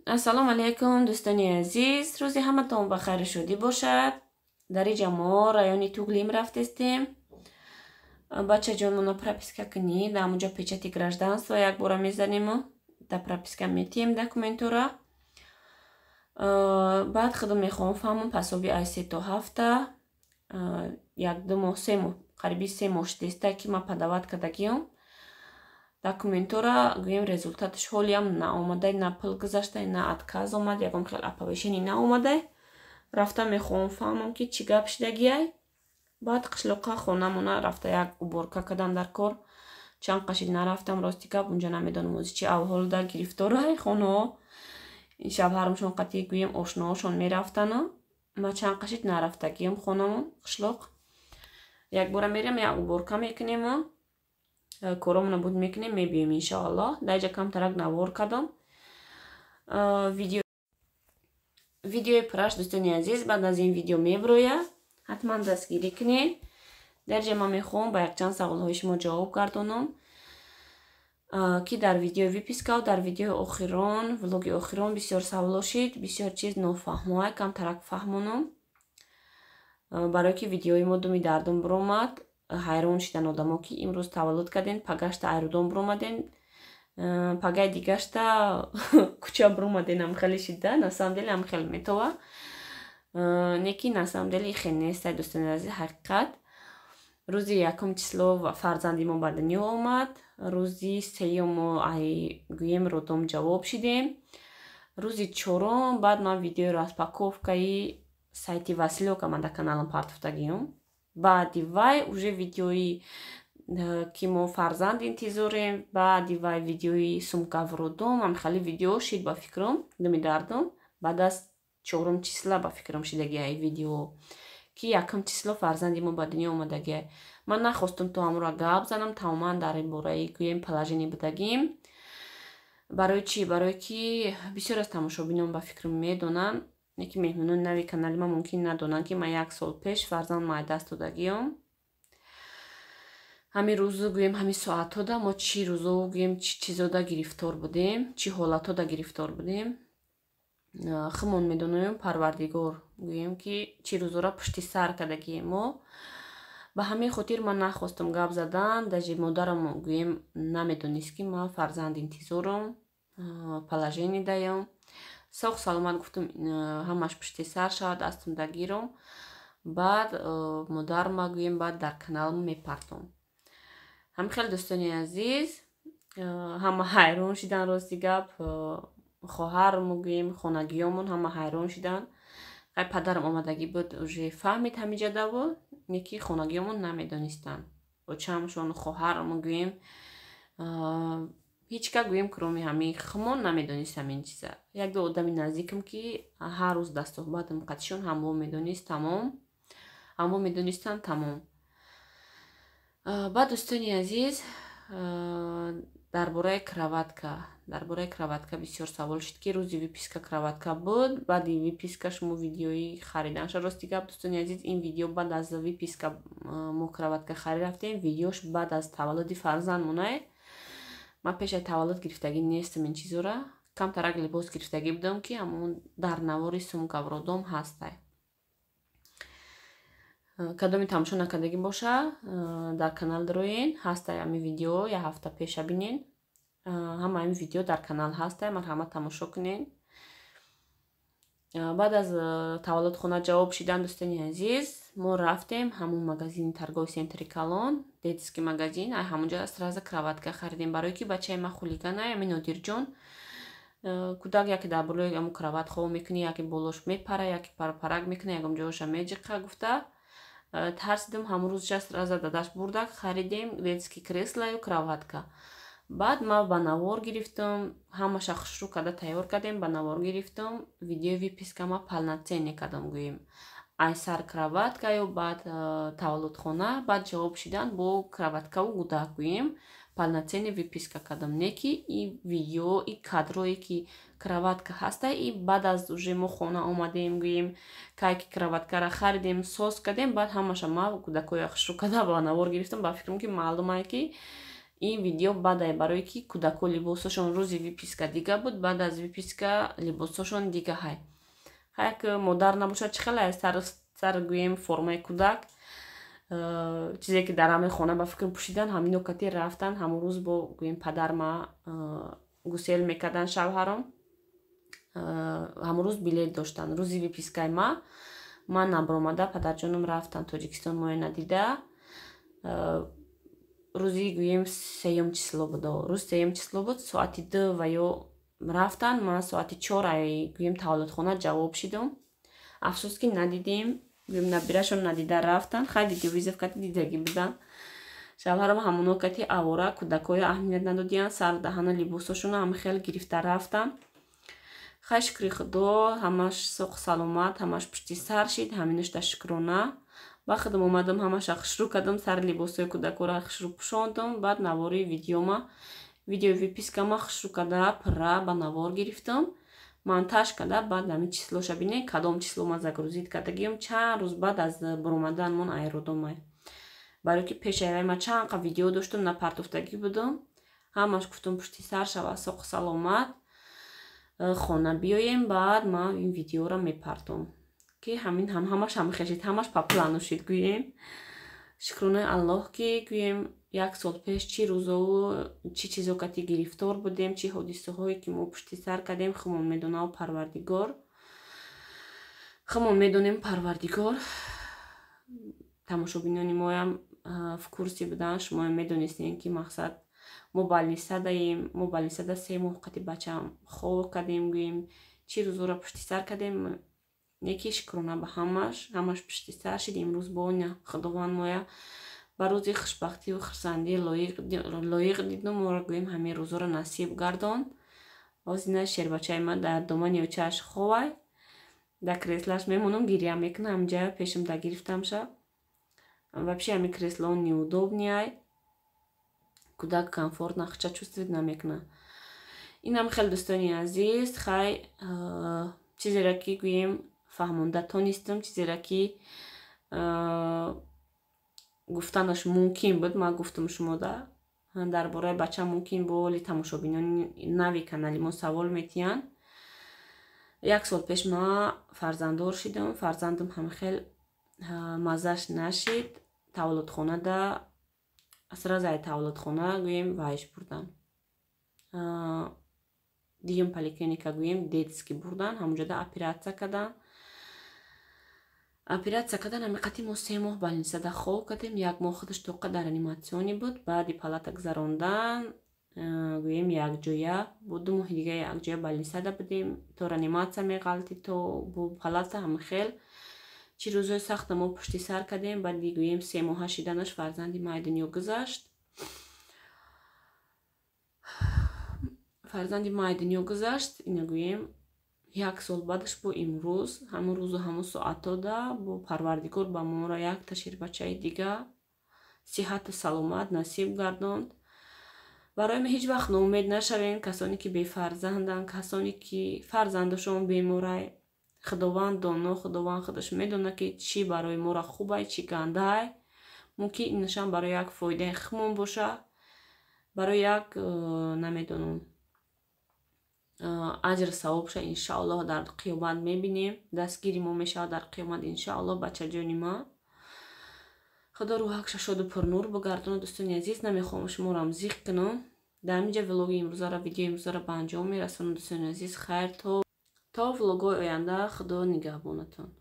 ассалому алайкум дӯстони азиз, рӯзи ҳаматон ба хайру шодӣ бошад. Дар инҷа мо райони Туглим рафтестем. Бачаҷон муно прописка кунӣ, да ҳамунҷо печати гражданство як бора мезанему, да прописка метием документура. Баъд худам мехоҳам фаҳмам пасоби ай 3 то 7 1-2 моҳ 3 моҳ қариби 3 моҳ шидеста ки ма падават кардагиам. Документура гӯем результаташ ҳолиам наомадай, на пул гузаштай, на отказ омад, ягон хел оповешени наомадай. Рафта мехоҳам фаҳмам ки чӣ гап шидагиай. Баъд қишлоқа хонамона рафта як уборка кардам дар кор. Чанд қашид нарафтам, рости гап унҷа намедонам ози чӣ аҳволда гирифторай хонаҳо. Ин шавҳарымшон қатъи гӯем ошноҳошон мерафтану. Ма чанд қашид нарафтагиам хонамон қишлоқ. Як бора мерем, як уборка мекунему. Коромона буд мекунем, мебием иншоаллоҳ. Дар инҷа камтарак навор кардам. Видеои пураш дӯстони азиз, баъд аз ин видео меброяд. ҳатман дастгирӣ кунед. Дар инҷа ман мехоҳам ба якчанд саволҳои шумо ҷавоб гардонам, ки дар видеои виписка дар видеои охирон, влоги охирон бисёр саволо шид, бисёр чиз нофаҳмоай, камтарак фаҳмонам. Барое ки видеои мо думи дардум биромад. ҳайрон шидан одамо ки имрӯз таваллуд кардем, пагашта айрудон биромадем, пагаи дигашта куча биромадем, амхели шида, насамдели амхел метова. Неки насамдели хел нестай дӯстони азиз, ҳақиқат. Рӯзи 1 число фарзанди мо ба дунё омад. Рӯзи 3 мо ай гӯем родом ҷавоб шидем. Рӯзи 4 баъд ман видеои распаковкаи сайти Василёка ман дар каналам партофтагиам. Баъди вай уже видеои ки мо фарзанд интизорем, баъди вай видеои сумкавродом, амхали видео шид ба фикрам, думи дардум. Баъд аз 4 числа ба фикрам шидагиай видео ки 1 число фарзанди мо ба дунё омадагиай. Ман нахостам то амро гап занам тамоман дар ин бораи гӯем положение будагим. Барои чӣ? Барое ки бисёр аз тамошобинон ба фикрам медонанд, неки меҳмонони нави канали ман мумкин надонанд ки ман 1 сол пеш фарзанд ма даст додагиам. Ҳамин рӯзу гӯем ҳамин соатҳода мо чӣ рӯзо гӯем чӣ чизода гирифтор будем, чӣ ҳолатҳода гирифтор будем. Химон медонаем парвардигор гӯем ки чӣ рӯзора пушти сар кардагием мо. Ба ҳамин хотир ман нахостам гап задан, даже модарам гӯем намедонист ки ман фарзанд интизорам, положение даём. Соғ саломат гуфтам ҳамаш пушти сар шавад, дастам дагирам. Баъд модарма гӯем баъд дар каналам мепартом. Ҳамихел дӯстони азиз, ҳама ҳайрон шидан, рости гап хоҳарму гӯем хонагиёмон ҳама ҳайрон шидан. Ай падарам омадагӣ буд, уже фаҳмид ҳамиҷа даво, неки хонагиёмон намедонистанд. Бочаамшон хоҳарму гӯем ҳеҷ ка гӯем кроми ҳамин химон намедонист ҳамин чиза. Як-ду одами наздикам ки ҳар рӯз дастсоҳбатам қатишон ҳамво медонист, тамом. Ҳамво медонистанд, тамом. Баъд дӯстони азиз, дар бораи краватка бисёр савол шид ки рӯзи виписка краватка буд. Баъди виписка шумо видеои хариданша, рости гап дӯстони азиз, ин видео баъд аз виписка мо краватка харид рафтем. Видеош баъд аз таваллуди фарзанд монае. Ман пеш аз таваллуд гирифтагӣ нестам ин чизора. Камтарак либос гирифтагӣ будам ки ҳамон дар навори сумкавродом ҳастай. Кадоми тамошо накардагӣ боша, дар канал дороен ҳастай ҳамин видео, як ҳафта пеша бинен. Ҳама ҳамин видео дар канал ҳастай, марҳамат тамошо кунен. Баъд аз таваллудхона ҷавоб шидан дӯстони азиз, мо рафтем ҳамон магазини торгови центри Калон, детский магазин, ай ҳамунҷа сразу краватка харидем, барое ки бачаи ман хулиганай, ами Нодирҷон, кӯдак яке дар болои амун крават хоб мекунӣ, яке болош мепара, яке парпарак мекуна, ягон ҷояша меҷиқа гуфта тарсидам, ҳамрӯзша сразу дадаш бурда харидем детский креслаю краватка. Баъд ман ба навор гирифтам, ҳамаша хушрӯ карда тайёр кардем, ба навор гирифтам, видеои випискама полноценне кардам гӯем. Ай сар краваткаю, баъд таваллудхона, баъд ҷавоб шидан бо краваткаву гӯдак гӯем полноценне виписка кардам. Неки ин видео, ин кадрое ки краватка ҳастай, и баъд аз уже мо хона омадем гӯем кайки краваткара харидем, соз кардем, баъд ҳамаша ман гӯдакоя хушрӯ карда ба навор гирифтам, ба фикрам ки маълумае ки این ویدیو بعد برای که کودکو لباسشون روزی ویپیسکا دیگه بود، بعد از ویپیسکا لباسشون دیگه های. خیلی که مادر نباشه چه خیلی سر گویم فرمای کودک چیزی که در همه خانه با فکر پوشیدن همین نکاتی رفتن همون روز با گویم پدر ما گسیل میکردن شوهرم همون روز بلیط داشتن. روزی ویپیسکای ما نبرامده پدر جانم رفتن تاجیکستان معاینه دیده. روزی گویم سیوم چیسلو بود. روز سیوم چیسلو بود ساعتی 2 و یا رفتن. من ساعتی 4 گویم تولدخانه جواب شدم. افسوس که ندیدیم گویم نبیرشون ندیده رفتن. خیلی دیویزف کتی دیدگی بودن. شوهرم همونو کتی آواره کودکای اهمیت ندادین سر دهن لباسشون هم خیلی گرفته رفتن. خیلی شکری خدا همش سوق سلامت همش پشتی سر شد همینش تشکرانه. با خودم اومدم همش اخشرو کردم سر لباسای کودکو را اخشرو پوشاندم. بعد نواری ویدیو ویپیسکا ما اخشرو کرده پره با نوار گرفتم монтаж کرده. بعد همین چیسلوشا بینه کدام چیسلو ما زگروزید کردگیم چند روز بعد از برآمدن من ایرودم. برای که پیش ایرای ما چند قا ویدیو داشتم نپرتفتگی بودم همش گفتم پشتی سر شوه سوق سلامت خانه بیایم. بعد ما این ویدیو را میپرتم که همین همش خشید همش پاپلانو شد گویم. شکرانه الله که گویم یک سال پیش چی روزا و چی چیزا کتی گرفتار بودیم چی حادثه هایی که ما پشتی سر کردیم خمون میدونه و پروردگار خمون میدونیم پروردگار. تماشابینانی ما هم в курсе بودن شما میدونستین که مقصد ما بالیسه داریم ما بالیسه دا 3 ماه قتی بچم خواب کردیم گویم چی روزا را پشتی سر کردیم. یکی شکرانه به همش پشتی سر شد. امروز با اون خداوند مایا با روزی خوشبختی و خرسندی لایق دیدم ما را گویم همه روزا را نصیب گردان. باز اینه شیر بچه من در دومن یا چهش خواه در کریسلش میمونم گیریم میکنم همجا پیشم در گرفتم شد. вообще همین کریسل он неудобный کودک کامفورت نخچه чувствует نمیکنه. این هم خیلی دوستانی عزیز خیلی چیزی را که گویم فهمونده تونستم چیزی را که گفتنش ممکن بود ما گفتم شما در باره بچه ممکن بود ولی تماشابینان نوی کانالی ما سوال میتین. یک سال پیش ما فرزنددار شدم. فرزندم هم خیلی مزهش نشد. تولدخانه دا سراز ای تولدخانه گویم وایش بردن دیگم پلیکلینیکا گویم детский بردن همونجا دا اپراتسیا کردن همی قطعی ما 3 ماه больница دا خواب کردیم. 1 ماه خودش توقع در انیماسیونی بود. بعدی پالата گذراندن گویم یک جویا بود 2 ماه دیگه یک جویا больница دا بودیم تو реанимация میغلطی تو بو پالата هم خیلی چی روزای سخت ما پشتی سر کردیم. بعد دیگویم 3 ماه شدنش فرزندی ما دنیا گذشت. اینو گویم 1 سال بعدش با امروز همون روز و همون ساعتا دا با پروردگار با ما را یک تشیر بچه دیگه صحت و سلامت نصیب گرداند. برای ما هیچ وقت ناامید نشوین. کسانی که بی فرزندن کسانی که فرزندشون بیماره خداوند دانا خداوند خودش میدونه که چی برای ما را خوبه چی گنده. ممکن این نشان برای یک فایده خمون باشه برای یک نمیدونم اجر ثواب شه. انشاءالله در قیامت میبینیم دستگیری ما میشه در قیامت انشاءالله بچه جانی ما خدا روحش شاد و پرنور بگردونه. دوستان عزیز نمیخوام شما را امزیق کنم. در اینجا ویدیو امروز را به انجام میرسونم. دوستان عزیز خیر تا ولوگ‌های آینده خدا نگهبانتون.